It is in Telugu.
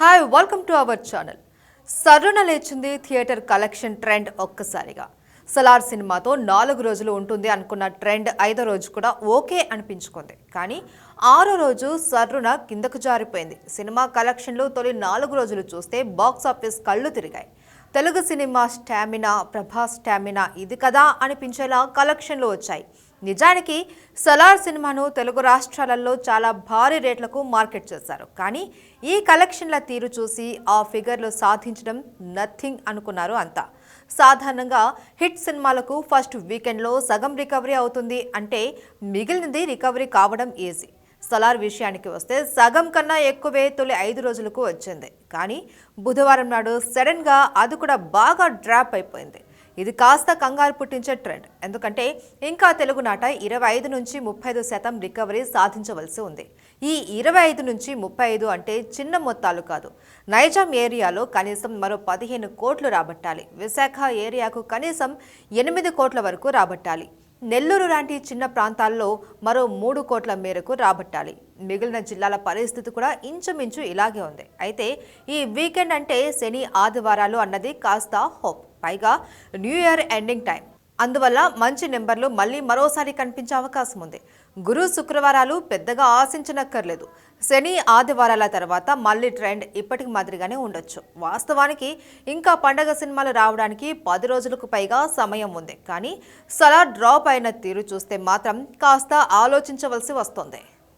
Hi welcome to our channel. సర్రున లేచింది థియేటర్ కలెక్షన్ ట్రెండ్ ఒక్కసారిగా. సలార్ సినిమాతో 4 రోజులు ఉంటుంది అనుకున్న ట్రెండ్ 5వ రోజు కూడా ఓకే అనిపించుకుంది. కానీ 6వ రోజు సర్రున కిందకు జారిపోయింది. సినిమా కలెక్షన్లు తొలి 4 రోజులు చూస్తే బాక్స్ ఆఫీస్ కళ్ళు తిరిగాయి. Telugu cinema stamina, Prabhas stamina ఇది కదా అనిపించేలా కలెక్షన్లు వచ్చాయి. నిజానికి సలార్ సినిమాను తెలుగు రాష్ట్రాలలో చాలా భారీ రేట్లకు మార్కెట్ చేశారు. కానీ ఈ కలెక్షన్ల తీరు చూసి ఆ ఫిగర్లు సాధించడం నథింగ్ అనుకున్నారు అంతా. సాధారణంగా హిట్ సినిమాలకు ఫస్ట్ వీకెండ్లో సగం రికవరీ అవుతుంది అంటే మిగిలినది రికవరీ కావడం ఈజీ. సలార్ విషయానికి వస్తే సగం కన్నా ఎక్కువే తొలి 5 రోజులకు వచ్చింది. కానీ బుధవారం నాడు సడన్గా అది కూడా బాగా డ్రాప్ అయిపోయింది. ఇది కాస్త కంగారు పుట్టించే ట్రెండ్. ఎందుకంటే ఇంకా తెలుగు నాట 25 నుంచి 35% రికవరీ సాధించవలసి ఉంది. ఈ 25 నుంచి 35 అంటే చిన్న మొత్తాలు కాదు. నైజాం ఏరియాలో కనీసం మరో 15 కోట్లు రాబట్టాలి. విశాఖ ఏరియాకు కనీసం 8 కోట్ల వరకు రాబట్టాలి. నెల్లూరు లాంటి చిన్న ప్రాంతాల్లో మరో 3 కోట్ల మేరకు రాబట్టాలి. మిగిలిన జిల్లాల పరిస్థితి కూడా ఇంచుమించు ఇలాగే ఉంది. అయితే ఈ వీకెండ్ అంటే శని ఆదివారాలు అన్నది కాస్త హోప్. పైగా న్యూ ఇయర్ ఎండింగ్ టైం. అందువల్ల మంచి నెంబర్లు మళ్ళీ మరోసారి కనిపించే అవకాశం ఉంది. గురు శుక్రవారాలు పెద్దగా ఆశించనక్కర్లేదు. శని ఆదివారాల తర్వాత మళ్ళీ ట్రెండ్ ఇప్పటికి మాదిరిగానే ఉండొచ్చు. వాస్తవానికి ఇంకా పండగ సినిమాలు రావడానికి 10 రోజులకు పైగా సమయం ఉంది. కానీ సలార్ డ్రాప్ అయిన తీరు చూస్తే మాత్రం కాస్త ఆలోచించవలసి వస్తుంది.